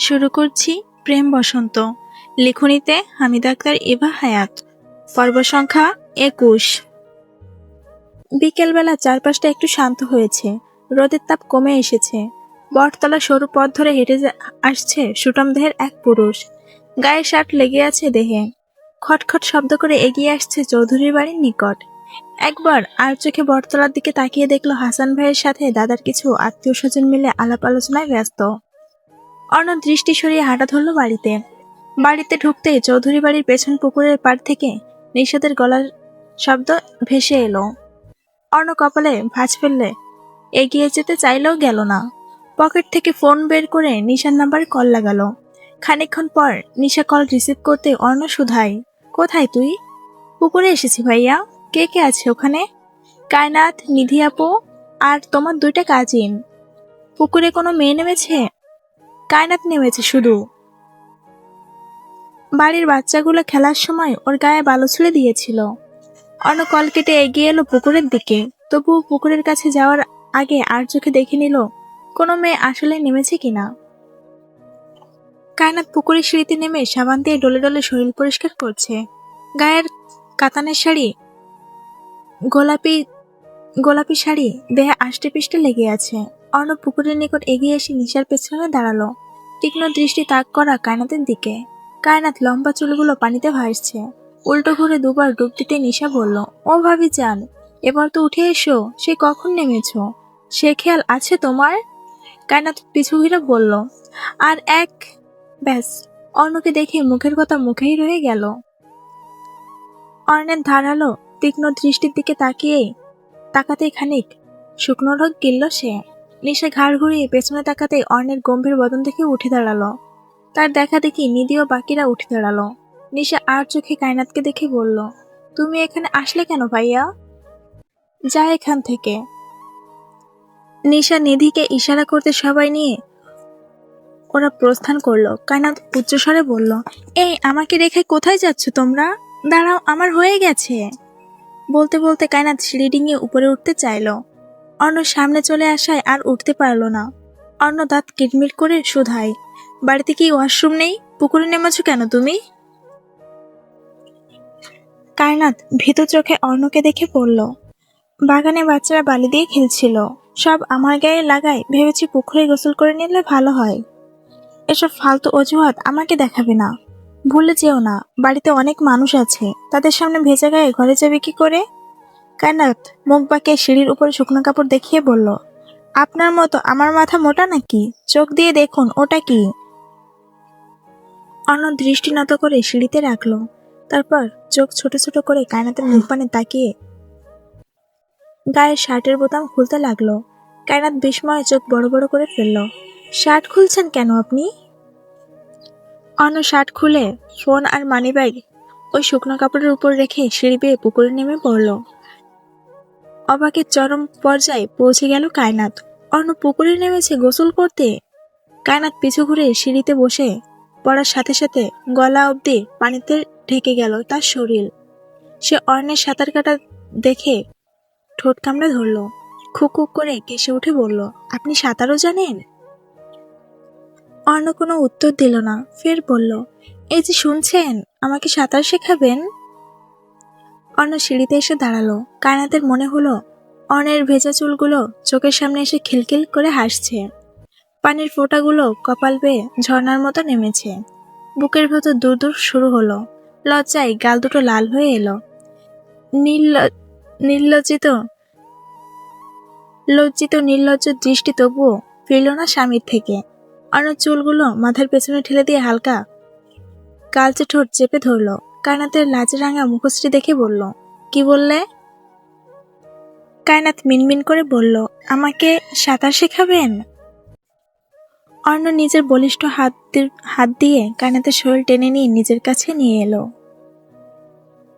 শুরু করছি প্রেম বসন্ত। লেখনীতে হামিদা আক্তার, এভা হায়াত। পর্ব সংখ্যা 21। বিকেলবেলা চারপাশটা একটু শান্ত হয়েছে, রোদের তাপ কমে এসেছে। বটতলা সরু পথ ধরে হেঁটে আসছে সুঠাম দেহের এক পুরুষ। গায়ে শার্ট লেগে আছে দেহে। খটখট শব্দ করে এগিয়ে আসছে চৌধুরীর বাড়ির নিকট। একবার আর চোখে বটতলার দিকে তাকিয়ে দেখলো হাসান ভাইয়ের সাথে দাদার কিছু আত্মীয় স্বজন মিলে আলাপ আলোচনায় ব্যস্ত। অর্ণ দৃষ্টি সরিয়ে হাঁটা ধরল বাড়িতে। বাড়িতে ঢুকতেই চৌধুরী বাড়ির পেছন পুকুরের পাড় থেকে নিশাদের গলার শব্দ ভেসে এলো। অর্ণ কপালে ভাঁজ ফেললে এগিয়ে যেতে চাইলেও গেল না। পকেট থেকে ফোন বের করে নিশার নাম্বারে কল লাগালো। খানিকক্ষণ পর নিশা কল রিসিভ করতে অর্ণ শুধাই, কোথায় তুই? পুকুরে এসেছি ভাইয়া। কে কে আছে ওখানে? কায়নাত, নিধি আপু আর তোমার 2টা কাজিন। পুকুরে কোনো মেয়ে নেমেছে? কায়নাত নেমেছে শুধু। বাড়ির বাচ্চাগুলো খেলার সময় ওর গায়ে বালু ছুঁড়ে দিয়েছিল। অন্য কল কেটে এগিয়ে এলো পুকুরের দিকে। তবুও পুকুরের কাছে যাওয়ার আগে আর চোখে দেখে নিল কোনো মেয়ে আসলে নেমেছে কিনা। কায়নাত পুকুরের সিঁড়িতে নেমে সাবান দিয়ে ডলে ডলে শরীর পরিষ্কার করছে। গায়ের কাতানের শাড়ি, গোলাপি গোলাপি শাড়ি দেহে আষ্টে পিষ্টে লেগে আছে। অর্ণ পুকুরের নিকট এগিয়ে এসে নিশার পেছনে দাঁড়ালো, তীক্ষ্ণ দৃষ্টি তাক করা কায়নাতের দিকে। কায়নাত লম্বা চুলগুলো পানিতে ভাসছে। উল্টো ঘুরে দুবার ডুব দিতে নিশা বলল, ও ভাবি যান, এবার তো উঠে এসো। সে কখন নেমেছ? সে খেয়াল আছে তোমার? কায়নাত পিছু ঘিরে বলল, আর এক। ব্যাস, অর্ণকে দেখে মুখের কথা মুখেই রয়ে গেল। অর্ণের ধারালো তীক্ষ্ণ দৃষ্টির দিকে তাকাতেই খানিক শুকনো ঢোক গিলল সে। নিশা ঘাড় ঘুরিয়ে পেছনে তাকাতেই অর্ণের গম্ভীর বদন দেখে উঠে দাঁড়ালো। তার দেখা দেখি নিধি ও বাকিরা উঠে দাঁড়ালো। নিশা আর চোখে কায়নাতকে দেখে বলল, তুমি এখানে আসলে কেন ভাইয়া? যা এখান থেকে। নিশা নিধিকে ইশারা করতে সবাই নিয়ে ওরা প্রস্থান করলো। কায়নাত উচ্চস্বরে বলল, এই আমাকে রেখে কোথায় যাচ্ছ তোমরা? দাঁড়াও, আমার হয়ে গেছে। বলতে বলতে কায়নাত সিঁড়ি ডিঙিয়ে উপরে উঠতে চাইল। অর্ণ সামনে চলে আসায় আর উঠতে পারল না। অর্ণ দাঁত কিটমিট করে শুধায়, বাড়িতে কি ওয়াশরুম নেই? পুকুরে নেমেছো কেন তুমি? কায়নাত ভীত চোখে অর্ণকে দেখে পড়ল, বাগানে বাচ্চারা বালি দিয়ে খেলছিল, সব আমার গায়ে লাগায়, ভেবেছি পুকুরে গোসল করে নিলে ভালো হয়। এসব ফালতু অজুহাত আমাকে দেখাবে না। ভুলে যেও না, বাড়িতে অনেক মানুষ আছে, তাদের সামনে ভেজা গায়ে ঘরে যাবে কি করে? কায়নাত মুখ বাঁকিয়ে সিঁড়ির উপরে শুকনো কাপড় দেখিয়ে বলল, আপনার মতো আমার মাথা মোটা নাকি? চোখ দিয়ে দেখুন ওটা কি। অন্য দৃষ্টি নত করে সিঁড়িতে রাখলো। তারপর চোখ ছোট ছোট করে কায়নাতের মুখ পানে তাকিয়ে গায়ের শার্টের বোতাম খুলতে লাগলো। কায়নাত বিস্ময়ে চোখ বড় বড় করে ফেলল। শার্ট খুলছেন কেন আপনি? অন্য শার্ট খুলে ফোন আর মানিব্যাগ ওই শুকনো কাপড়ের উপর রেখে সিঁড়ি বেয়ে পুকুরে নেমে পড়ল। অবাকের চরম পর্যায়ে পৌঁছে গেল কায়নাত। অর্ণ পুকুরে নেমেছে গোসল করতে। কায়নাত পিছু ঘুরে সিঁড়িতে বসে পড়ার সাথে সাথে গলা অবধি পানিতে ঢেকে গেল তার শরীর। সে অর্ণের সাঁতার কাটা দেখে ঠোঁট কামড়ে ধরল। খুক করে কেসে উঠে বলল, আপনি সাঁতারও জানেন? অর্ণ কোনো উত্তর দিল না। ফের বলল, এই যে শুনছেন, আমাকে সাঁতার শেখাবেন? অর্ণ সিঁড়িতে এসে দাঁড়ালো। কায়নাতের মনে হলো অর্ণের ভেজা চুলগুলো চোখের সামনে এসে খিলখিল করে হাসছে। পানির ফোঁটাগুলো কপাল বেয়ে ঝর্ণার মতো নেমেছে। বুকের ভেতর দূর দূর শুরু হলো। লজ্জায় গাল দুটো লাল হয়ে এলো। লজ্জিত নির্লজ্জ দৃষ্টি তবুও ফিরল না স্বামীর থেকে। অর্ণ চুলগুলো মাথার পেছনে ঠেলে দিয়ে হালকা কালচে ঠোঁট চেপে ধরল। কায়নাতের লাজে রাঙা মুখশ্রী দেখে বলল, কি বললে? কায়নাত মিনমিন করে বলল, আমাকে সাঁতার শেখাবেন? অর্ণ নিজের বলিষ্ঠ হাত দিয়ে কায়নাতের শরীর টেনে নিয়ে নিজের কাছে নিয়ে এলো।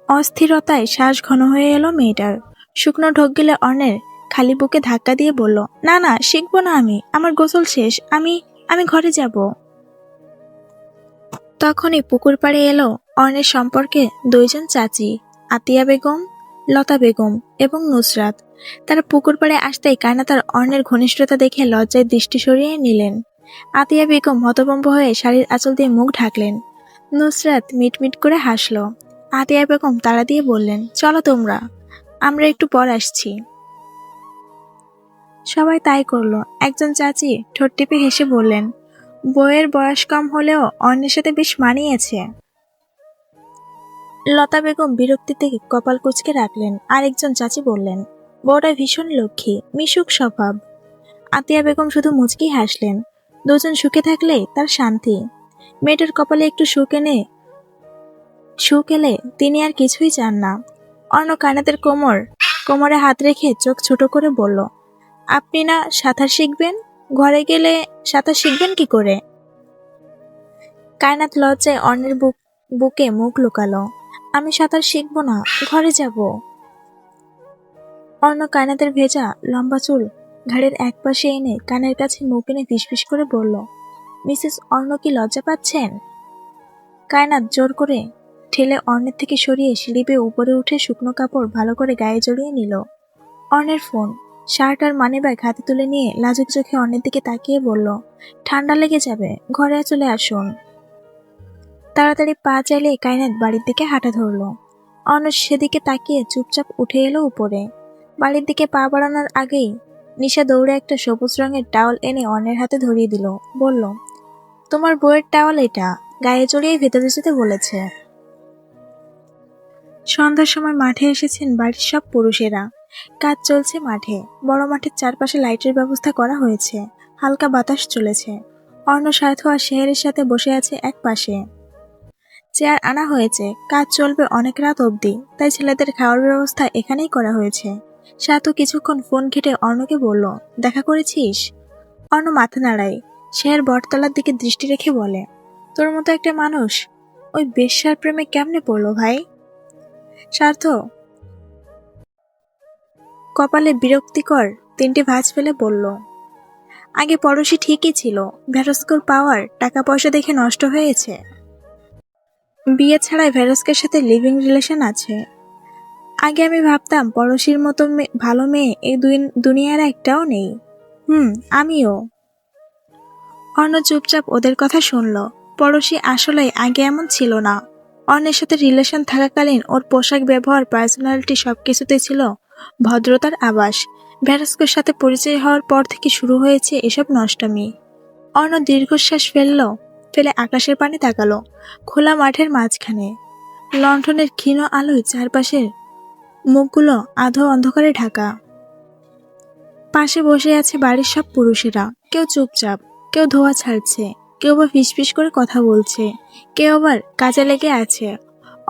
অস্থিরতায় শ্বাস ঘন হয়ে এলো মেয়েটার। শুকনো ঢোক গেলে অর্ণের খালি বুকে ধাক্কা দিয়ে বলল, না না, শিখবো না আমি, আমার গোসল শেষ, আমি ঘরে যাব। তখনই পুকুর পাড়ে এলো অর্ণের সম্পর্কে 2জন চাচি, আতিয়া বেগম, লতা বেগম এবং নুসরাত। তারা পুকুর পাড়ে আসতেই কায়নাত আর অর্ণের ঘনিষ্ঠতা দেখে লজ্জায় দৃষ্টি সরিয়ে নিলেন। আতিয়া বেগম হতভম্ব হয়ে শাড়ির আঁচল দিয়ে মুখ ঢাকলেন। নুসরাত মিটমিট করে হাসল। আতিয়া বেগম তাড়া দিয়ে বললেন, চলো তোমরা, আমরা একটু পর আসছি। সবাই তাই করলো। একজন চাচি ঠোঁট টিপে হেসে বললেন, বউয়ের বয়স কম হলেও অন্যের সাথে বেশ মানিয়েছে। লতা বেগম বিরক্তিতে কপাল কুঁচকে রাখলেন। আরেকজন চাচি বললেন, বউটা ভীষণ লক্ষ্মী, মিশুক স্বভাব। আতিয়া বেগম শুধু মুচকি হাসলেন। দুজন সুখে থাকলেই তার শান্তি। মেয়েটার কপালে একটু সুখ এলে তিনি আর কিছুই চান না। অর্ণ কায়নাতের কোমরে হাত রেখে চোখ ছোট করে বলল, আপনি না সাঁতার শিখবেন? ঘরে গেলে সাঁতার শিখবেন কি করে? কায়নাত লজ্জায় অর্ণের বুকে মুখ লুকালো। আমি সাঁতার শিখবো না, ঘরে যাব। অর্ণ কায়নাতের ভেজা লম্বা চুল ঘাড়ের একপাশে এনে কানের কাছে মুখ এনে ফিসফিস করে বলল, মিসেস অর্ণ কি লজ্জা পাচ্ছেন? কায়নাত জোর করে ঠেলে অর্ণের থেকে সরিয়ে সিঁড়ি বেয়ে উপরে উঠে শুকনো কাপড় ভালো করে গায়ে জড়িয়ে নিল। অর্ণের ফোন, শার্ট আর মানিব্যাগ হাতে তুলে নিয়ে লাজুক চোখে অর্ণের দিকে তাকিয়ে বলল, ঠান্ডা লেগে যাবে, ঘরে চলে আসুন। তাড়াতাড়ি পা চাইলে কায়নাত বাড়ির দিকে হাঁটা ধরল। অর্ণ সেদিকে তাকিয়ে চুপচাপ উঠে এলো উপরে। বাড়ির দিকে পা বাড়ানোর আগেই নিশা দৌড়ে একটা সবুজ রঙের টাওয়াল এনে অর্ণের হাতে ধরিয়ে দিল। বলল, তোমার বউয়ের টাওয়াল এটা, গায়ে জড়িয়ে ভেতরে যেতে বলেছে। সন্ধ্যার সময় মাঠে এসেছেন বাড়ির সব পুরুষেরা। কাজ চলছে মাঠে। বড় মাঠের চারপাশে লাইটের ব্যবস্থা করা হয়েছে। হালকা বাতাস চলেছে। অর্ণ, স্বার্থ আর শেহরের সাথে বসে আছে এক পাশে। চেয়ার আনা হয়েছে। কাজ চলবে অনেক রাত অবধি, তাই ছেলেদের খাওয়ার ব্যবস্থা এখানেই করা হয়েছে। সাথ কিছুক্ষণ ফোন ঘেটে অর্ণকে বলল, দেখা করেছিস? অর্ণ মাথা নাড়ায়। শেহর বটতলার দিকে দৃষ্টি রেখে বলে, তোর মতো একটা মানুষ ওই বেশ্যার প্রেমে কেমনে পড়লো ভাই? স্বার্থ কপালে বিরক্তিকর তিনটে ভাঁজ ফেলে বলল, আগে পড়োশি ঠিকই ছিল, ভেরস্কোর পাওয়ার টাকা পয়সা দেখে নষ্ট হয়েছে। বিয়ে ছাড়াই ভেরস্কের সাথে লিভিং রিলেশন আছে। আগে আমি ভাবতাম পড়োশির মতো ভালো মেয়ে এই দুনিয়ার একটাও নেই। আমিও। অর্ণ চুপচাপ ওদের কথা শুনল। পড়োশি আসলে আগে এমন ছিল না। অর্ণের সাথে রিলেশন থাকাকালীন ওর পোশাক, ব্যবহার, পার্সোনালিটি সবকিছুতে ছিল ভদ্রতার আভাস। ভেরস্কোর সাথে পরিচয় হওয়ার পর থেকে শুরু হয়েছে এসব নষ্টামি। অর্ণ দীর্ঘশ্বাস ফেলে আকাশের পানে তাকালো। খোলা মাঠের মাঝখানে লণ্ঠনের ক্ষীণ আলোয় চারপাশের মুখগুলো আধো অন্ধকারে ঢাকা। পাশে বসে আছে বাড়ির সব পুরুষেরা। কেউ চুপচাপ, কেউ ধোয়া ছাড়ছে, কেউ বা ফিসফিস করে কথা বলছে, কেউ আবার কাজে লেগে আছে।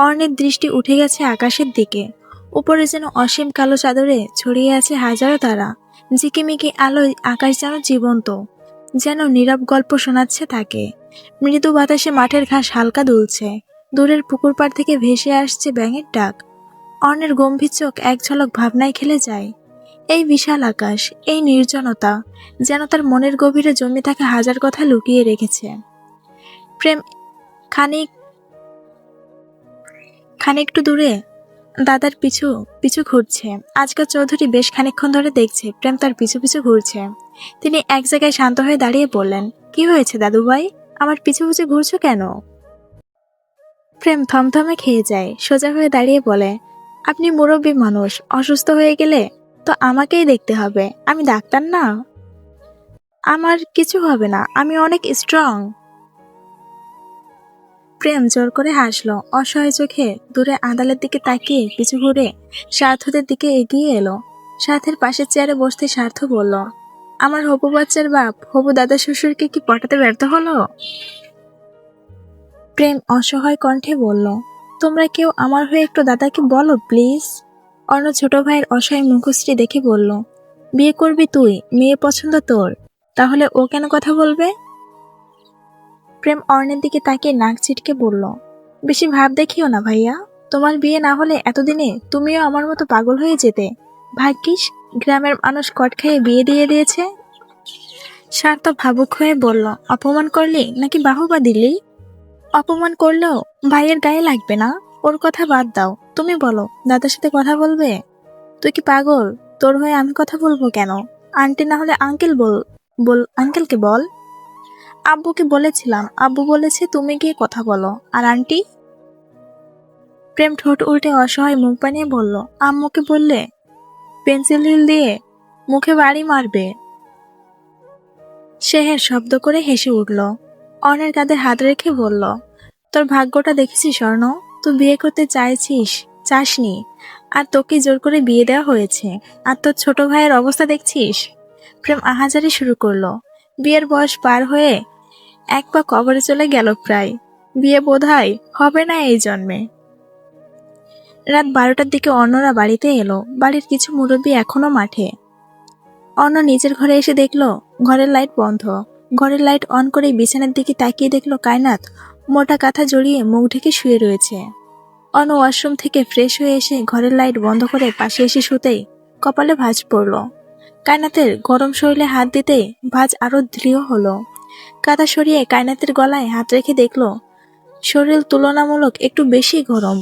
অর্ণের দৃষ্টি উঠে গেছে আকাশের দিকে। উপরে যেন অসীম কালো চাদরে ছড়িয়ে আছে হাজারো তারা। ঝিকিমিকি আলোয় আকাশ যেন জীবন্ত, যেন নীরব গল্প শোনাচ্ছে তাকে। মৃদু বাতাসে মাঠের ঘাস হালকা দুলছে। দূরের পুকুর পাড় থেকে ভেসে আসছে ব্যাঙের ডাক। অর্ণের গম্ভীর চোখ এক ঝলক ভাবনায় খেলে যায়। এই বিশাল আকাশ, এই নির্জনতা যেন তার মনের গভীরে জমে থাকা হাজার কথা লুকিয়ে রেখেছে। প্রেম খানিকটু দূরে দাদার পিছু পিছু ঘুরছে। আজকাল চৌধুরী বেশ খানিকক্ষণ ধরে দেখছে প্রেম তার পিছু পিছু ঘুরছে। তিনি এক জায়গায় শান্ত হয়ে দাঁড়িয়ে বললেন, কি হয়েছে দাদু ভাই, আমার পিছু পিছু ঘুরছো কেন? প্রেম থমথমে খেয়ে যায়। সোজা হয়ে দাঁড়িয়ে বলে, আপনি মুরব্বী মানুষ, অসুস্থ হয়ে গেলে তো আমাকেই দেখতে হবে, আমি ডাক্তার না। আমার কিছু হবে না, আমি অনেক স্ট্রং। প্রেম জোর করে হাসলো। অসহায় চোখে দূরে আদালের দিকে তাকিয়ে পিছু ঘুরে স্বার্থদের দিকে এগিয়ে এলো। স্বার্থের পাশের চেয়ারে বসতে স্বার্থ বলল, আমার হবু বাচ্চার বাপ হবু দাদা শ্বশুরকে কি পটাতে ব্যর্থ হলো? প্রেম অসহায় কণ্ঠে বলল, তোমরা কেউ আমার হয়ে একটু দাদাকে বলো প্লিজ। অন্য ছোট ভাইয়ের অসহায় মুখশ্রী দেখে বলল, বিয়ে করবি তুই, মেয়ে পছন্দ তোর, তাহলে ও কেন কথা বলবে? প্রেম অর্ণের দিকে তাকিয়ে নাক ছিটকে বলল, বেশি ভাব দেখিও না ভাইয়া, তোমার বিয়ে না হলে এতদিনে তুমিও আমার মতো পাগল হয়ে যেতে। ভাগ্যিস গ্রামের মানুষ কট খাইয়ে বিয়ে দিয়ে দিয়েছে। স্বার্থ ভাবুক হয়ে বলল, অপমান করলি নাকি বাহুবা দিলি? অপমান করলেও ভাইয়ের গায়ে লাগবে না, ওর কথা বাদ দাও। তুমি বলো, দাদার সাথে কথা বলবে? তুই কি পাগল? তোর হয়ে আমি কথা বলবো কেন? আন্টি না হলে আঙ্কেল আঙ্কেলকে বল। আব্বুকে বলেছিলাম, আব্বু বলেছে তুমি গিয়ে কথা বলো। আর আন্টি? প্রেম ঠোঁট উল্টে অসহায় মুখ বানিয়ে বলল, আম্মুকে বললে পেন্সিল হিল দিয়ে মুখে বাড়ি মারবে। শেহের শব্দ করে হেসে উঠল। অর্ণের কাঁধে হাত রেখে বলল, তোর ভাগ্যটা দেখেছিস স্বর্ণ, তুই বিয়ে করতে চাসনি, আর তোকে জোর করে বিয়ে দেওয়া হয়েছে। আর তোর ছোট ভাইয়ের অবস্থা দেখছিস। প্রেম আহাজারি শুরু করলো। বিয়ের বয়স পার হয়ে এক পা কবরে চলে গেল প্রায়। বিয়ে বোধহয় হবে না এই জন্মে। রাত 12টার দিকে অন্যরা বাড়িতে এলো। বাড়ির কিছু মুরব্বী এখনো মাঠে। অন্য নিজের ঘরে এসে দেখলো ঘরের লাইট বন্ধ। ঘরের লাইট অন করে বিছানার দিকে তাকিয়ে দেখলো কায়নাত মোটা কাঁথা জড়িয়ে মুখ ঢেকে শুয়ে রয়েছে। অন্য ওয়াশরুম থেকে ফ্রেশ হয়ে এসে ঘরের লাইট বন্ধ করে পাশে এসে শুতেই কপালে ভাঁজ পড়ল। কায়নাতের গরম শরীরে হাত দিতেই ভাঁজ আরো দৃঢ় হলো। কাঁথা সরিয়ে কায়নাতের গলায় হাত রেখে দেখলো শরীর তুলনামূলক একটু বেশি গরম।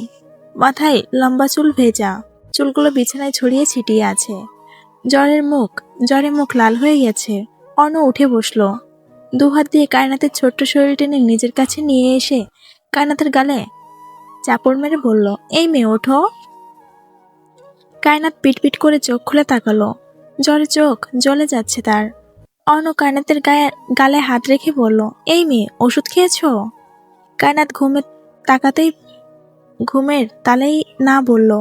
মাথায় লম্বা চুল ভেজা, চুলগুলো বিছানায় ছড়িয়ে ছিটিয়ে আছে। জ্বরে মুখ লাল হয়ে গেছে। অর্ণ উঠে বসলো। দুহাত দিয়ে কায়নাতের ছোট্ট শরীর টেনে নিজের কাছে নিয়ে এসে কায়নাতের গালে চাপড় মেরে বলল, এই মেয়ে ওঠো। কায়নাত পিটপিট করে চোখ খুলে তাকালো। জ্বরে চোখ জ্বলে যাচ্ছে তার। অর্ণ কায়নাতের গালে হাত রেখে বলল, এই মেয়ে ওষুধ খেয়েছো? কায়নাত ঘুমের তালেই না বলল।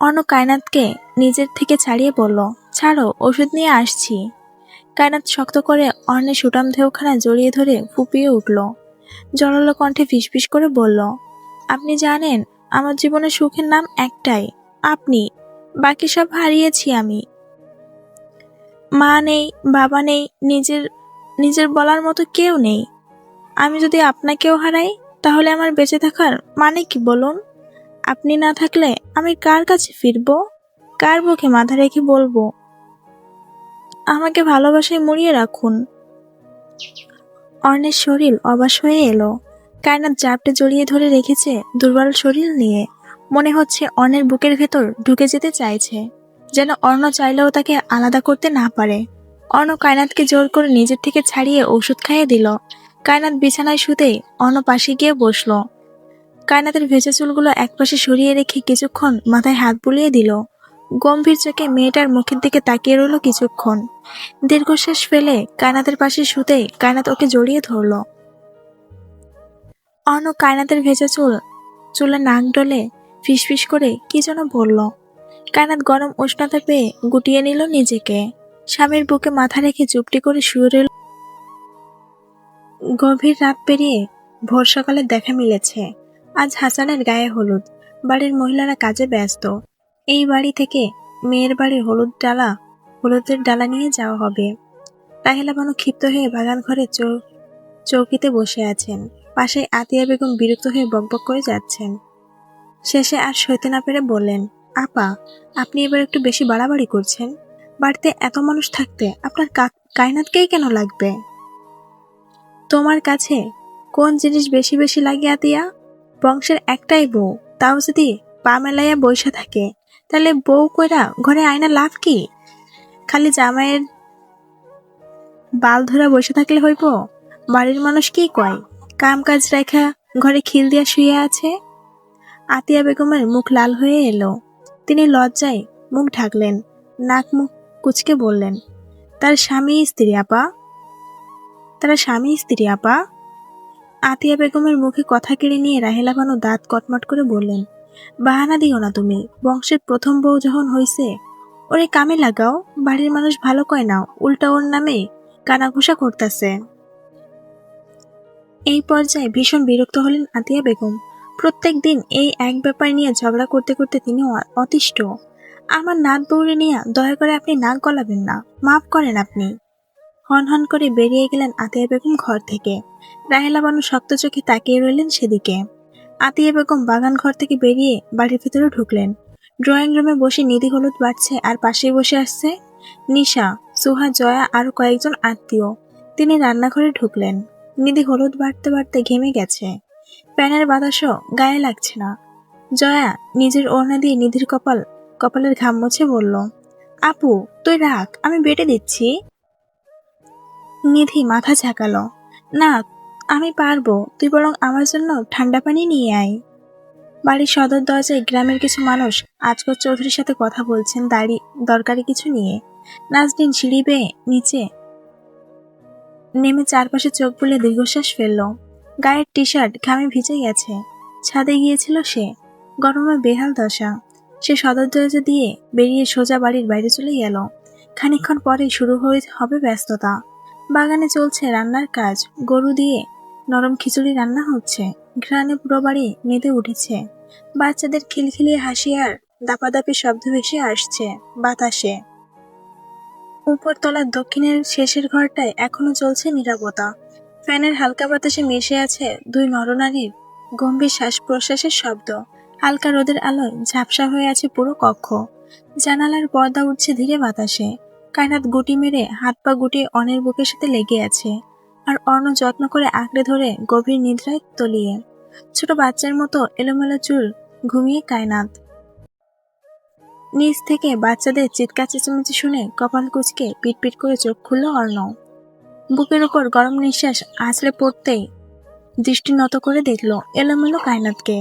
অর্ণ কায়নাতকে নিজের থেকে ছাড়িয়ে বলল, ছাড়ো, ওষুধ নিয়ে আসছি। কায়নাত শক্ত করে অর্ণের সুটাম দেহখানা জড়িয়ে ধরে ফুপিয়ে উঠল। জড়ালো কণ্ঠে ফিসফিস করে বলল, আপনি জানেন আমার জীবনের সুখের নাম একটাই, আপনি। বাকি সব হারিয়েছি আমি। মা নেই, বাবা নেই, নিজের বলার মতো কেউ নেই। আমি যদি আপনাকেও হারাই তাহলে আমার বেঁচে থাকার মানে কি বলুন? আপনি না থাকলে আমি কার কাছে ফিরবো? কার বুকে মাথা রেখে বলবো আমাকে ভালোবাসায় মুড়িয়ে রাখুন? অর্ণের শরীর অবাস হয়ে এলো। কায়নাত জাপটে জড়িয়ে ধরে রেখেছে দুর্বল শরীর নিয়ে। মনে হচ্ছে অর্ণের বুকের ভেতর ঢুকে যেতে চাইছে, যেন অর্ণ চাইলেও তাকে আলাদা করতে না পারে। অর্ণ কায়নাতকে জোর করে নিজের থেকে ছাড়িয়ে ওষুধ খাইয়ে দিল। কায়নাত বিছানায় শুতেই অর্ণ পাশে গিয়ে বসলো। কায়নাতের ভেজা চুলগুলো একপাশে সরিয়ে রেখে কিছুক্ষণ মাথায় হাত বুলিয়ে দিল। গম্ভীর চোখে মেয়েটার মুখের দিকে তাকিয়ে রইল কিছুক্ষণ। দীর্ঘশ্বাস ফেলে কায়নাতের পাশে শুতেই কায়নাত ওকে জড়িয়ে ধরল। অর্ণ কায়নাতের ভেজা চুলে নাক ডলে ফিসফিস করে কি যেন বলল। কায়নাত গরম উষ্ণতা পেয়ে গুটিয়ে নিল নিজেকে। স্বামীর বুকে মাথা রেখে চুপটি করে শুয়ে রইল। গভীর রাত পেরিয়ে ভোর সকালে দেখা মিলেছে। আজ হাসানের গায়ে হলুদ। বাড়ির মহিলারা কাজে ব্যস্ত। এই বাড়ি থেকে মেয়ের বাড়ি হলুদের ডালা নিয়ে যাওয়া হবে। রাহেলা বানু ক্ষিপ্ত হয়ে বাগান ঘরে চৌকিতে বসে আছেন। পাশে আতিয়া বেগম বিরক্ত হয়ে বকবক করে যাচ্ছেন। শেষে আর সইতে না পেরে বললেন, আপা, আপনি এবার একটু বেশি বাড়াবাড়ি করছেন। বাড়িতে এত মানুষ থাকতে আপনার কায়নাতকেই কেন লাগবে? তোমার কাছে কোন জিনিস বেশি বেশি লাগে আতিয়া? বংশের একটাই বউ, তাও যদি পা মেলাইয়া বইসা থাকে, তাহলে বউ কইরা ঘরে আয়না লাভ কি? খালি জামাইয়ের বাল ধরা বসে থাকলে হইব? বাড়ির মানুষ কি কয়? কাম কাজ রেখা ঘরে খিল দিয়া শুয়ে আছে। আতিয়া বেগমের মুখ লাল হয়ে এলো। তিনি লজ্জায় মুখ ঢাকলেন, নাক মুখ কুচকে বললেন, তারা স্বামী স্ত্রী আপা। আতিয়া বেগমের মুখে কথা কেড়ে নিয়ে রাহেলা বানু দাঁত কটমট করে বললেন, বাহানা দিও না তুমি। বংশের প্রথম বউ যখন হইছে, ওরে কামে লাগাও। বাড়ির মানুষ ভালো কয় না, উল্টা ওর নামে কানাঘুষা করতেছে। এই পর্যায়ে ভীষণ বিরক্ত হলেন আতিয়া বেগম। প্রত্যেক দিন এই এক ব্যাপার নিয়ে ঝগড়া করতে করতে তিনি অতিষ্ঠ। আমার নাত বউরে নিয়ে দয়া করে আপনি নাক গলাবেন না, মাফ করেন আপনি। হন হন করে বেরিয়ে গেলেন আতিয়া বেগম ঘর থেকে। রাহেলা বানু শক্ত চোখে তাকিয়ে রইলেন সেদিকে। আতিয়া বেগম বাগান ঘর থেকে বেরিয়ে বাড়ির ভেতরে ঢুকলেন। ড্রয়িং রুমে বসে নিধি হলুদ বাড়ছে, আর পাশেই বসে আসছে নিশা, সুহা, জয়া, আরো কয়েকজন আত্মীয়। তিনি রান্নাঘরে ঢুকলেন। নিধি হলুদ বাড়তে বাড়তে ঘেমে গেছে। প্যানের বাতাসও গায়ে লাগছে না। জয়া নিজের ওড়না দিয়ে নিধির কপালের ঘাম মুছে বলল, আপু তুই রাখ, আমি বেটে দিচ্ছি। নিধি মাথা ঝাঁকালো। না, আমি পারবো, তুই বরং আমার জন্য ঠান্ডা পানি নিয়ে আয়। বাড়ির সদর দরজায় গ্রামের কিছু মানুষ আজগর চৌধুরীর সাথে কথা বলছেন দরকারি কিছু নিয়ে। নাজনীন সিঁড়ি বেয়ে নিচে নেমে চারপাশে চোখ বুলে দীর্ঘশ্বাস ফেলল। গায়ের টি শার্ট ঘামে ভিজে গেছে। ছাদে গিয়েছিল সে, গরমে বেহাল দশা। সে সদর দরজা দিয়ে বেরিয়ে সোজা বাড়ির বাইরে চলে গেল। খানিকক্ষণ পরেই শুরু হবে ব্যস্ততা। বাগানে চলছে রান্নার কাজ, গরু দিয়ে নরম খিচুড়ি রান্না হচ্ছে। ঘ্রাণে পুরো বাড়ি মেতে উঠেছে। বাচ্চাদের খিলখিলিয়ে হাসি আর দাপাদাপি শব্দ ভেসে আসছে বাতাসে। উপরতলার দক্ষিণের শেষের ঘরটায় এখনো চলছে নীরবতা। ফ্যানের হালকা বাতাসে মিশে আছে দুই নরনারীর গম্ভীর শ্বাস প্রশ্বাসের শব্দ। হালকা রোদের আলোয় ঝাপসা হয়ে আছে পুরো কক্ষ। জানালার পর্দা উঠছে ধীরে বাতাসে। কায়নাত গুটি মেরে হাত পা গুটিয়ে অর্ণের বুকের সাথে লেগে আছে, আর অর্ণ যত্ন করে আঁকড়ে ধরে গভীর নিদ্রায় তলিয়ে। ছোট বাচ্চার মতো এলোমেলো চুল ঘুমিয়ে কায়নাত। নিচ থেকে বাচ্চাদের চিৎকার চেঁচামেচি শুনে কপাল কুঁচকে পিটপিট করে চোখ খুলল অর্ণ। বুকের উপর গরম নিঃশ্বাস আছড়ে পড়তেই দৃষ্টি নত করে দেখল এলোমেলো কায়নাতকে।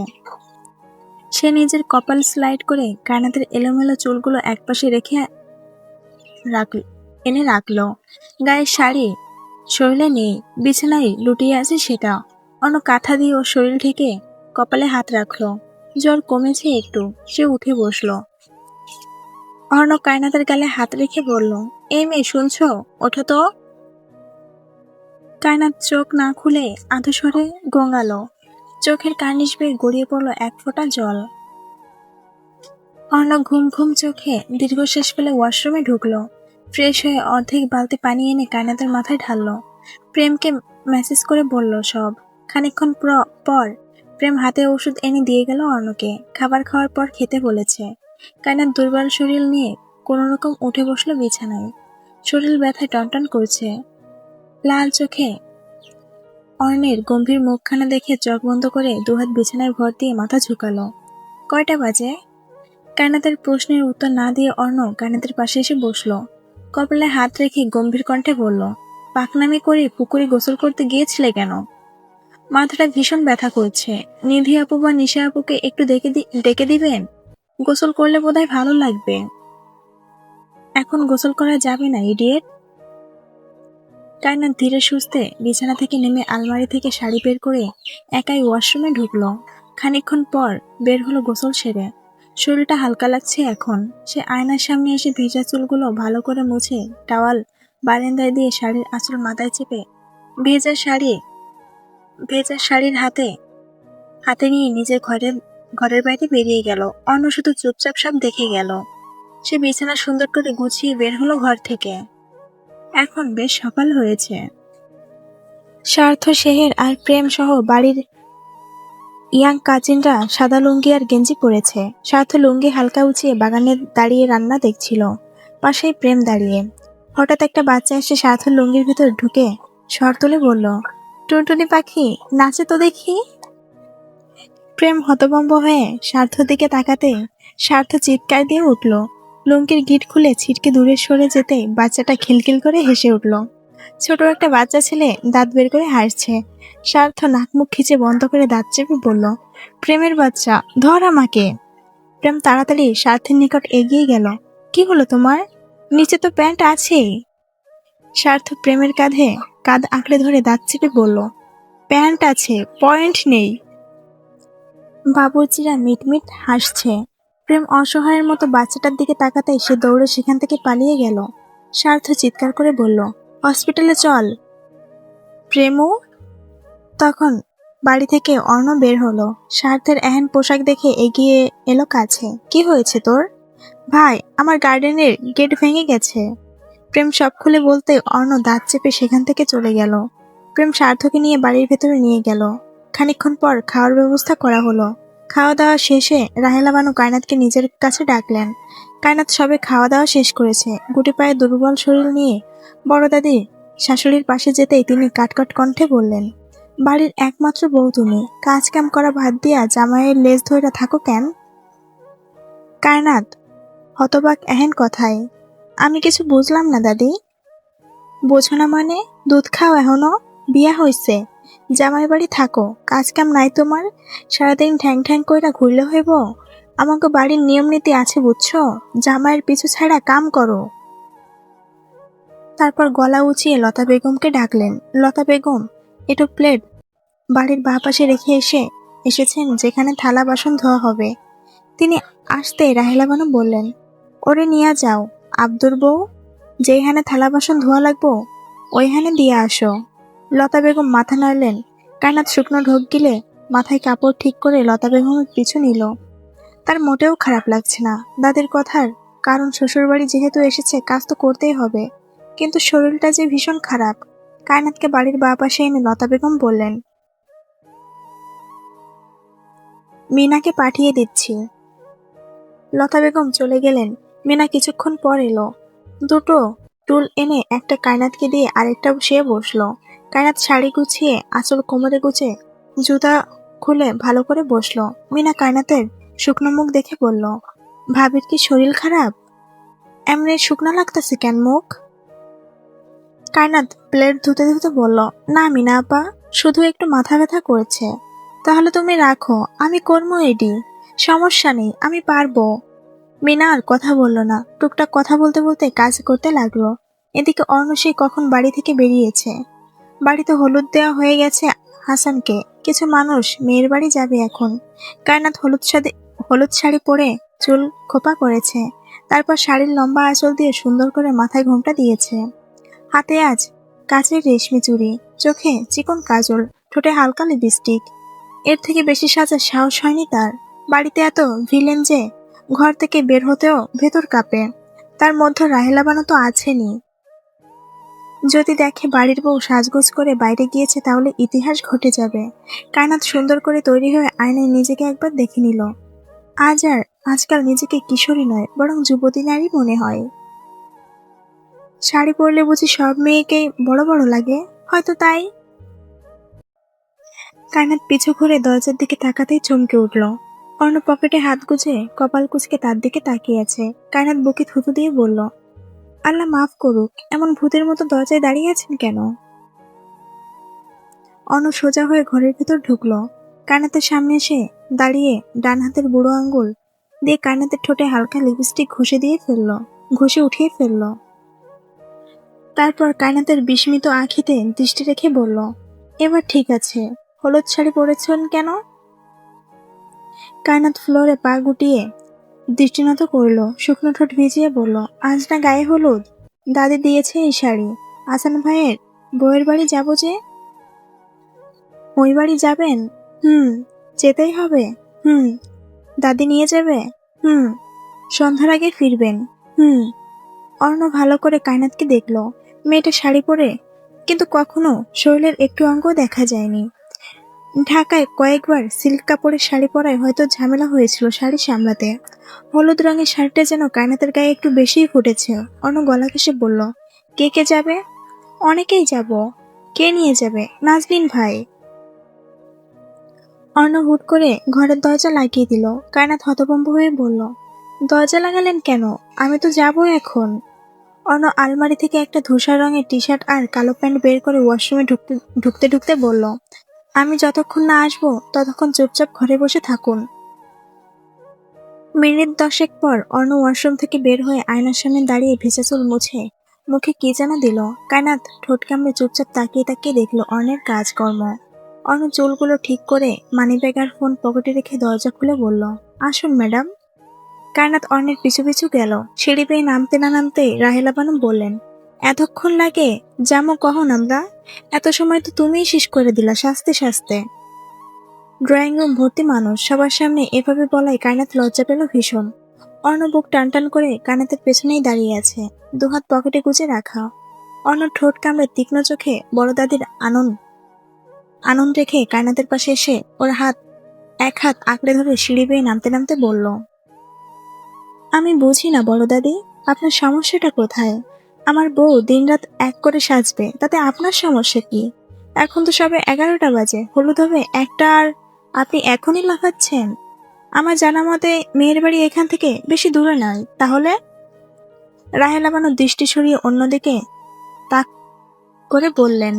সে নিজের কপাল স্লাইড করে কায়নাতের এলোমেলো চুলগুলো একপাশে এনে রাখলো। গায়ের শাড়ি শরীরে নেই, বিছানায় লুটিয়ে আছে সেটা। অন্য কাঁথা দিয়ে ওর শরীর ঢেকে কপালে হাত রাখলো। জ্বর কমেছে একটু, সে উঠে বসলো। অর্ণ কায়নাতের গালে হাত রেখে বলল, এই মেয়ে শুনছো, ওঠো তো। কায়নাত চোখ না খুলে আধস্বরে গোঙালো। চোখের কার্নিশ বেয়ে গড়িয়ে পড়ল এক ফোঁটা জল। অর্ণ ঘুম ঘুম চোখে দীর্ঘশ্বাস ফেলে ওয়াশরুমে ঢুকলো। ফ্রেশ হয়ে অর্ধেক বালতি পানি এনে কায়নাতের মাথায় ঢাললো। প্রেমকে মেসেজ করে বলল সব। খানিকক্ষণ পর প্রেম হাতে ওষুধ এনে দিয়ে গেল অর্ণকে। খাবার খাওয়ার পর খেতে বলেছে। কায়নাত দুর্বল শরীর নিয়ে কোনো রকম উঠে বসলো বিছানায়। শরীর ব্যথায় টনটন করছে। লাল চোখে অর্ণের গম্ভীর মুখখানা দেখে চোখ বন্ধ করে দুহাত বিছানায় ভর দিয়ে মাথা ঝুঁকালো। কয়টা বাজে? কায়নাতের প্রশ্নের উত্তর না দিয়ে অর্ণ কায়নাতের পাশে এসে বসলো। কপালে হাত রেখে গম্ভীর কণ্ঠে বলল, পাকনামি করে পুকুরে গোসল করতে গিয়েছিলে কেন? মাথাটা ভীষণ ব্যথা করছে। নিধি আপু বা নিশা আপুকে একটু ডেকে দিবেন? গোসল করলে বোধহয় ভালো লাগবে। এখন গোসল করা যাবে না, ইডিয়েট। কায়নাত ধীরে সুস্থে বিছানা থেকে নেমে আলমারি থেকে শাড়ি বের করে একাই ওয়াশরুমে ঢুকলো। খানিকক্ষণ পর বের হলো গোসল সেরে। শরীরটা হালকা লাগছে এখন। সে আয়নার সামনে এসে ভেজা চুলগুলো ভালো করে মুছে টাওয়াল বারান্দায় দিয়ে শাড়ির আঁচল মাথায় চেপে ভেজা শাড়ির হাতে নিয়ে নিজের ঘরের বাইরে বেরিয়ে গেল। অন্য শুধু চুপচাপ সব দেখে গেল। সে বিছানা সুন্দর করে গুছিয়ে বের হলো ঘর থেকে। এখন বেশ সকাল হয়েছে। স্বার্থ, শেহের আর প্রেম সহ বাড়ির ইয়াং কাজিনরা সাদা লুঙ্গি আর গেঞ্জি পরেছে। স্বার্থ লুঙ্গি হালকা উঁচিয়ে বাগানে দাঁড়িয়ে রান্না দেখছিল। পাশেই প্রেম দাঁড়িয়ে। হঠাৎ একটা বাচ্চা এসে স্বার্থ লুঙ্গির ভিতর ঢুকে স্বর তুলে বলল, টুনটুনি পাখি নাচে তো দেখি। প্রেম হতভম্ব হয়ে স্বার্থর দিকে তাকাতে স্বার্থ চিৎকার দিয়ে উঠল। লুঙ্গির গিট খুলে ছিটকে দূরে সরে যেতে বাচ্চাটা খিলখিল করে হেসে উঠল। ছোট একটা বাচ্চা ছেলে দাঁত বের করে হাসছে। স্বার্থ নাক মুখ খিচে বন্ধ করে দাঁত চেপে বলল, প্রেমের বাচ্চা, ধর আমাকে। প্রেম তাড়াতাড়ি স্বার্থের নিকট এগিয়ে গেল। কি হলো তোমার? নিচে তো প্যান্ট আছেই। স্বার্থ প্রেমের কাঁধ আঁকড়ে ধরে দাঁত চেপে বলল, প্যান্ট আছে, পয়েন্ট নেই। বাবুর্চিরা মিটমিট হাসছে। প্রেম অসহায়ের মতো বাচ্চাটার দিকে তাকাতেই সে দৌড়ে সেখান থেকে পালিয়ে গেল। স্বার্থ চিৎকার করে বলল, হসপিটালে চল। প্রেমও তখন বাড়ি থেকে অর্ণ বের হলো। স্বার্থের এহেন পোশাক দেখে এগিয়ে এলো কাছে। কি হয়েছে তোর? ভাই, আমার গার্ডেনের গেট ভেঙে গেছে। প্রেম সব খুলে বলতে অর্ণ দাঁত চেপে সেখান থেকে চলে গেল। প্রেম স্বার্থকে নিয়ে বাড়ির ভেতরে নিয়ে গেল। খানিকক্ষণ পর খাওয়ার ব্যবস্থা করা হলো। খাওয়া দাওয়া শেষে রাহেলা বানু কায়নাতকে নিজের কাছে ডাকলেন। কায়নাত সবে খাওয়া দাওয়া শেষ করেছে। গুটি পায়ে দুর্বল শরীর নিয়ে বড় দাদি শাশুড়ির পাশে যেতেই তিনি কাটকাট কণ্ঠে বললেন, বাড়ির একমাত্র বউ তুমি, কাজ কাম করা বাদ দিয়া জামাইয়ের লেজ ধইরা থাকো কেন? কায়নাত হতবাক এহেন কথায়। আমি কিছু বুঝলাম না দাদি। বোঝো না মানে? দুধ খাও এখনো? বিয়া হইছে, জামাই বাড়ি থাকো, কাজ কাম নাই তোমার, সারাদিন ঠ্যাং ঠ্যাং কইরা ঘুরলে হইব? আমাকে বাড়ির নিয়ম নীতি আছে বুঝছো, জামাইয়ের পিছু ছাড়া কাম করো। তারপর গলা উঁচিয়ে লতা বেগমকে ডাকলেন। লতা বেগম, একটু প্লেট বাড়ির বাঁ পাশে রেখে এসেছেন যেখানে থালা বাসন ধোয়া হবে। তিনি আসতে রাহেলা বানু বললেন, ওরে নিয়ে যাও, আব্দুর বউ, যেইখানে থালা বাসন ধোয়া লাগবো ওইখানে দিয়ে আসো। লতা বেগম মাথা নাড়লেন। কায়নাত শুকনো ঢোক গিলে মাথায় কাপড় ঠিক করে লতা বেগমের পিছু নিল। তার মোটেও খারাপ লাগছে না দাদির কথার, কারণ শ্বশুরবাড়ি যেহেতু এসেছে কাজ তো করতেই হবে, কিন্তু শরীরটা যে ভীষণ খারাপ। কায়নাতকে বাড়ির বাঁ পাশে এনে লতা বেগম বললেন, মিনাকে পাঠিয়ে দিচ্ছি। লতা বেগম চলে গেলেন। মিনা কিছুক্ষণ পর এলো। দুটো টুল এনে একটা কায়নাতকে দিয়ে আরেকটা সে বসলো। কায়নাত শাড়ি গুছিয়ে আঁচল কোমরে গুছে জুতা খুলে ভালো করে বসলো। মিনা কায়নাতের শুকনো মুখ দেখে বলল, ভাবির কি শরীর খারাপ? এমনি শুকনো লাগতেছে কেন মুখ? কায়নাত প্লেট ধুতে ধুতে বলল, না মিনা আপা, শুধু একটু মাথা ব্যথা করেছে। তাহলে তুমি রাখো, আমি করবো এডি, সমস্যা নেই, আমি পারবো। মিনা আর কথা বলল না, টুকটাক কথা বলতে বলতে কাজ করতে লাগলো। এদিকে অর্ণ সেই কখন বাড়ি থেকে বেরিয়েছে। বাড়িতে হলুদ দেওয়া হয়ে গেছে হাসানকে। কিছু মানুষ মেয়ের বাড়ি যাবে এখন। কায়নাত হলুদ শাড়ি পরে চুল খোপা করেছে, তারপর শাড়ির লম্বা আঁচল দিয়ে সুন্দর করে মাথায় ঘোমটা দিয়েছে। হাতে আজ কাচের রেশমি চুড়ি, চোখে চিকন কাজল, ঠোঁটে হালকা লিপস্টিক। এর থেকে বেশি সাজার সাহস হয়নি তার। বাড়িতে এত ভিলেন যে ঘর থেকে বের হতেও ভেতর কাঁপে। তার মধ্যে রাহেলা বানু তো আছেনই। যদি দেখে বাড়ির বউ সাজগোজ করে বাইরে গিয়েছে তাহলে ইতিহাস ঘটে যাবে। কায়নাত সুন্দর করে তৈরি হয়ে আয়নায় নিজেকে একবার দেখে নিল। আজকাল নিজেকে কিশোরী নয়, বরং যুবতী নারী মনে হয়। শাড়ি পরলে বুঝি সব মেয়েকেই বড় বড় লাগে? হয়তো তাই। কায়নাত পিছু ঘুরে দরজার দিকে তাকাতেই চমকে উঠল। অর্ণ পকেটে হাত গুজে কপাল কুঁচকে তার দিকে তাকিয়ে আছে। কায়নাত বুকে থুতু দিয়ে বলল, আল্লাহ মাফ করুক, এমন ভূতের মতো দরজায় দাঁড়িয়ে আছেন কেন? অর্ণ সোজা হয়ে ঘরের ভেতর ঢুকলো। কায়নাতের সামনে এসে দাঁড়িয়ে ডান হাতের বুড়ো আঙ্গুল দিয়ে কায়নাতের ঠোঁটে হালকা লিপস্টিক ঘষে উঠিয়ে ফেললো। তারপর কায়নাতের বিস্মিত আঁখিতে দৃষ্টি রেখে বলল, এবার ঠিক আছে, হলুদ শাড়ি পরেছেন কেন? কায়নাত ফ্লোরে পা গুটিয়ে দৃষ্টিনত করল, শুকনো ঠোঁট ভিজিয়ে বলল, আজ না গায়ে হলুদ, দাদি দিয়েছে এই শাড়ি। আসান ভাইয়ের বউয়ের বাড়ি যাব যে। ওই বাড়ি যাবেন? যেতেই হবে। দাদি নিয়ে যাবে? সন্ধ্যার আগে ফিরবেন। অর্ণ ভালো করে কায়নাতকে দেখল। মেয়েটা শাড়ি পরে, কিন্তু কখনো শরীরের একটু অঙ্গ দেখা যায়নি। ঢাকায় কয়েকবার সিল্ক কাপড়ের শাড়ি পরায় হয়তো ঝামেলা হয়েছিল শাড়ি সামলাতে। হলুদ রঙের শাড়িটা যেন কায়নাতের গায়ে একটু বেশিই ফুটেছে। অর্ণ গলা ঘেঁষে বলল, কে কে যাবে? অনেকেই যাব। কে নিয়ে যাবে? নাজনীন ভাই। অর্ণ হুট করে ঘরের দরজা লাগিয়ে দিল। কায়নাত হতভম্ব হয়ে বলল, দরজা লাগালেন কেন? আমি তো যাব এখন। অর্ণ আলমারি থেকে একটা ধূসর রঙের টি শার্ট আর কালো প্যান্ট বের করে ওয়াশরুমে ঢুকতে ঢুকতে বলল, আমি যতক্ষণ না আসবো ততক্ষণ চুপচাপ ঘরে বসে থাকুন। মিনিট 10 পর অর্ণ ওয়াশরুম থেকে বের হয়ে আয়নার সামনে দাঁড়িয়ে ভেজা চুল মুছে মুখে কি যেন দিল। কায়নাত ঠোঁট কামড়ে চুপচাপ তাকিয়ে তাকিয়ে দেখলো অর্ণের কাজকর্ম। অর্ণ চুলগুলো ঠিক করে মানিব্যাগ আর ফোন পকেটে রেখে দরজা খুলে বলল, আসুন ম্যাডাম। কায়নাত অর্ণের পিছু পিছু গেল। সিঁড়ি বেয়ে নামতে না নামতে রাহেলা বানু বললেন, এতক্ষণ লাগে? যামো কখন আমরা? এত সময় তো তুমিই শেষ করে দিলা সাজতে সাজতে। ড্রয়িং রুম ভর্তি মানুষ, সবার সামনে এভাবে বলায় কায়নাত লজ্জা পেল ভীষণ। অর্ণ বুক টান টান করে কায়নাতের পেছনেই দাঁড়িয়ে আছে, দুহাত পকেটে গুজে রাখা। অর্ণ ঠোঁট কামড়ে তীক্ষ্ণ চোখে বড় দাদির আনন্দ রেখে কায়নাতের পাশে এসে ওর এক হাত আঁকড়ে ধরে সিঁড়ি বেয়ে নামতে নামতে বলল, আমি বুঝি না বড় দাদি, আপনার সমস্যাটা কোথায়? আমার বউ দিনরাত এক করে সাজবে, তাতে আপনার সমস্যা কি? এখন তো সবে 11টা বাজে, হলুদ হবে একটা, আর আপনি এখনই লাফাচ্ছেন? আমার জানা মতে মেয়ের বাড়ি এখান থেকে বেশি দূরে নয়। তাহলে? রাহেলা বানু দৃষ্টি সরিয়ে অন্যদিকে তাক করে বললেন,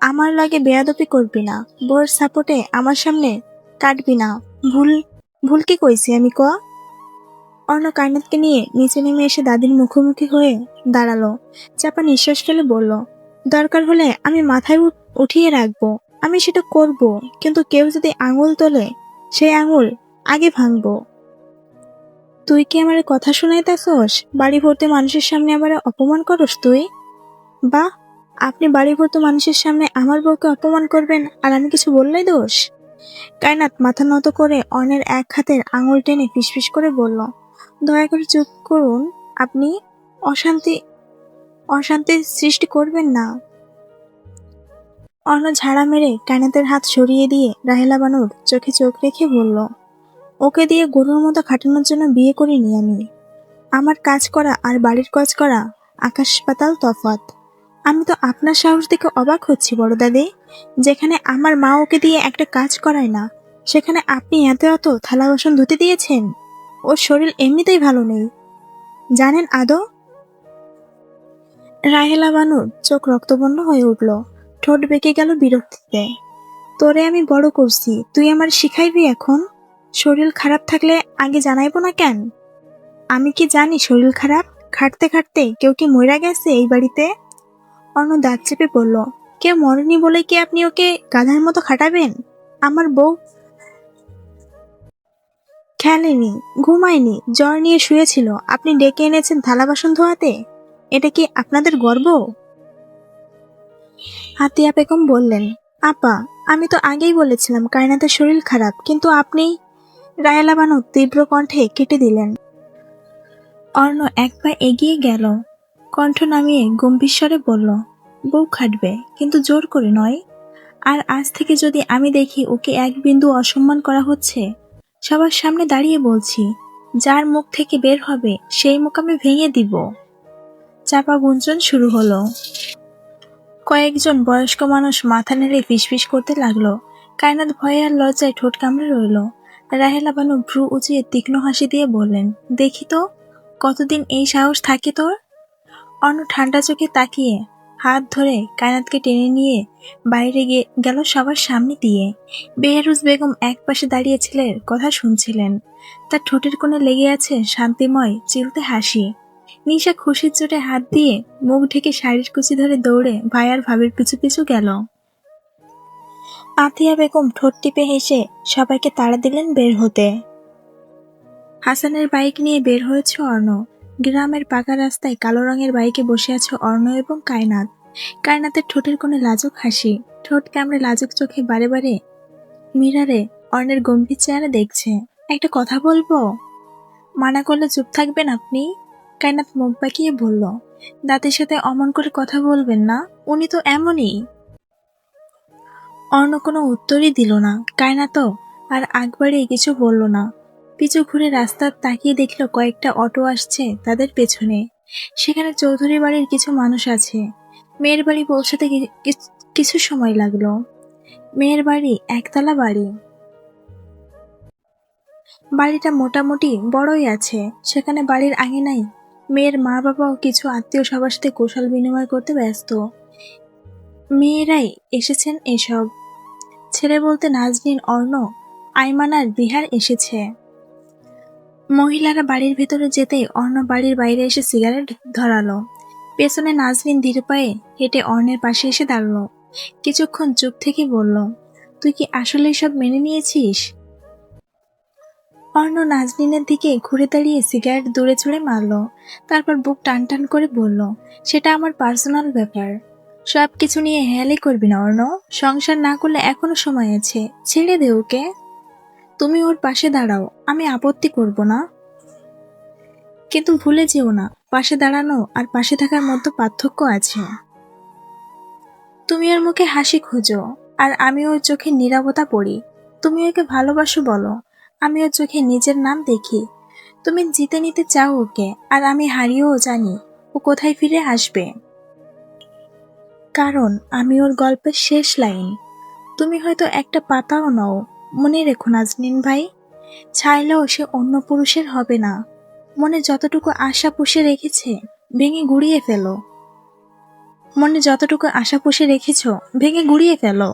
আমার লাগে বেয়াদপি করবি না, বউয়ের সাপোর্টে আমার সামনে কাটবি না। ভুল ভুল কি কইছি আমি ক? অর্ণ কায়নাতকে নিয়ে নিচে নেমে এসে দাদির মুখোমুখি হয়ে দাঁড়ালো। চাপা নিঃশ্বাস ফেলে বলল, দরকার হলে আমি মাথায় উঠিয়ে রাখবো, আমি সেটা করব, কিন্তু কেউ যদি আঙুল তোলে সেই আঙুল আগে ভাঙবো। তুই কি আমার কথা শোনাইতেছস? বাড়ি ভর্তি মানুষের সামনে আবার অপমান করস তুই? বাহ, আপনি বাড়ি ভর্তি মানুষের সামনে আমার বউকে অপমান করবেন আর আমি কিছু বললেই দোষ? কায়নাত মাথা নত করে অর্ণের এক হাতের আঙুল টেনে ফিসফিস করে বলল, দয়া করে চুপ করুন, আপনি অশান্তি অশান্তির সৃষ্টি করবেন না। অর্ণ ঝাড়া মেরে কায়নাতের হাত সরিয়ে দিয়ে রাহেলা বানুর চোখে চোখ রেখে বলল, ওকে দিয়ে গরুর মতো খাটানোর জন্য বিয়ে করিনি আমি। আমার কাজ করা আর বাড়ির কাজ করা আকাশ পাতাল তফাৎ। আমি তো আপনার সাহস দেখে অবাক হচ্ছি বড় দাদি। যেখানে আমার মা ওকে দিয়ে একটা কাজ করায় না, সেখানে আপনি এত এত থালা বাসন ধুতে দিয়েছেন। ওর শরীর এমনিতেই ভালো নেই, জানেন আদৌ? রাহেলা বানুর চোখ রক্তবর্ণ হয়ে উঠল, ঠোঁট বেঁকে গেল বিরক্তিতে। তোরে আমি বড় করছি, তুই আমার শিখাইবি এখন? শরীর খারাপ থাকলে আগে জানাইবো না কেন? আমি কি জানি শরীর খারাপ? খাটতে খাটতে কেউ কি মইরা গেছে এই বাড়িতে? অর্ণ দাঁত চেপে বলল, কেউ মরেনি বলে কি আপনি ওকে গাধার মতো খাটাবেন? আমার বউ খেলেনি, ঘুমায়নি, জ্বর নিয়ে শুয়েছিল, আপনি ডেকে এনেছেন থালা বাসন ধোয়াতে? এটা কি আপনাদের গর্ব? আতিয়া বেগম বললেন, আপা, আমি তো আগেই বলেছিলাম কায়নাতের শরীর খারাপ, কিন্তু আপনি? রায়লা বানু তীব্র কণ্ঠে কেটে দিলেন। অর্ণ এক পা এগিয়ে গেল, কণ্ঠ নামিয়ে গম্ভীর বলল, বউ খাটবে, কিন্তু জোর করে নয়। আর আজ থেকে যদি আমি দেখি ওকে এক বিন্দু অসম্মান করা হচ্ছে, সবার সামনে দাঁড়িয়ে বলছি, যার মুখ থেকে বের হবে সেই মুখ আমি ভেঙে দিব। চাপা গুঞ্জন শুরু হলো। কয়েকজন বয়স্ক মানুষ মাথা নেড়ে ফিসফিস করতে লাগলো। কায়নাত ভয়ে আর লজ্জায় ঠোঁট কামড়ে রইল। রাহেলা বানু ভ্রু উঁচিয়ে তীক্ষ্ণ হাসি দিয়ে বললেন, দেখি তো কতদিন এই সাহস থাকে তোর? অর্ণ ঠান্ডা চোখে তাকিয়ে হাত ধরে কায়নাতকে টেনে নিয়ে বাইরে গিয়ে গেল সবার সামনে দিয়ে। বেহরুজ বেগম এক পাশে দাঁড়িয়ে ছেলের কথা শুনছিলেন। তার ঠোঁটের কোণে লেগে আছে শান্তিময় চিলতে হাসি। নিশা খুশির চোটে হাত দিয়ে মুখ ঢেকে শাড়ির কুচি ধরে দৌড়ে ভাই আর ভাবির পিছু পিছু গেল। আতিয়া বেগম ঠোঁট টিপে হেসে সবাইকে তাড়া দিলেন বের হতে। হাসানের বাইক নিয়ে বের হয়েছে অর্ণ। গ্রামের পাকা রাস্তায় কালো রঙের বাইকে বসে আছে অর্ণ এবং কায়নাত। কায়নাতের ঠোঁটের কোণে লাজুক হাসি, ঠোঁট কামড়ে লাজুক চোখে বারে বারে মিরারে অর্ণের গম্ভীর চেহারা দেখছে। একটা কথা বলবো? মানা করলে চুপ থাকবেন আপনি? কায়নাত মুখ বাঁকিয়ে বলল, দাঁতের সাথে অমন করে কথা বলবেন না, উনি তো এমনই। অর্ণ কোনো উত্তরই দিল না। কায়নাতও আর আগ বাড়িয়ে কিছু বলল না। পিছু ঘুরে রাস্তা তাকিয়ে দেখল কয়েকটা অটো আসছে তাদের পেছনে। সেখানে চৌধুরী বাড়ির কিছু মানুষ আছে। মেয়ের বাড়ি পৌঁছাতে কিছু সময় লাগলো। মেয়ের বাড়ি একতলা বাড়ি। বাড়িটা মোটামুটি বড়ই আছে। সেখানে বাড়ির আঙিনায় মেয়ের মা বাবাও কিছু আত্মীয় সবার সাথে কুশল বিনিময় করতে ব্যস্ত। মেয়েরাই এসেছেন এসব। ছেলে বলতে নাজনীন, অর্ণ, আইমান আর বিহার এসেছে। মহিলারা বাড়ির ভেতরে যেতেই অর্ণ বাড়ির বাইরে এসে সিগারেট ধরালো। পেছনে নাজনীন ধীর পায়ে হেঁটে অর্ণের পাশে এসে দাঁড়ালো। কিছুক্ষণ চুপ থেকে বলল, তুই কি আসলে সব মেনে নিয়েছিস? অর্ণ নাজনীনের দিকে ঘুরে দাঁড়িয়ে সিগারেট দূরে ছুঁড়ে মারল। তারপর বুক টান টান করে বলল, সেটা আমার পার্সোনাল ব্যাপার। সব কিছু নিয়ে হেয়ালি করবি না অর্ণ। সংসার না করলে এখনো সময় আছে, ছেড়ে দে ওকে। তুমি ওর পাশে দাঁড়াও, আমি আপত্তি করব না, কিন্তু ভুলে যেও না, পাশে দাঁড়ানো আর পাশে থাকার মধ্যে পার্থক্য আছে। তুমি ওর মুখে হাসি খোঁজো আর আমি ওর চোখে নীরবতা পড়ি। তুমি ওকে ভালোবাসো বলো, আমি ওর চোখে নিজের নাম দেখি। তুমি জিতে নিতে চাও ওকে, আর আমি হারিয়েও জানি ও কোথায় ফিরে আসবে, কারণ আমি ওর গল্পের শেষ লাইন। তুমি হয়তো একটা পাতাও নও, মনে রেখো নাজনীন ভাই। চাইলেও সে অন্য পুরুষের হবে না। মনে যতটুকু আশা পুষে রেখেছে ভেঙে গুড়িয়ে ফেলো। মনে যতটুকু আশা পুষে রেখেছ ভেঙে গুড়িয়ে ফেলো।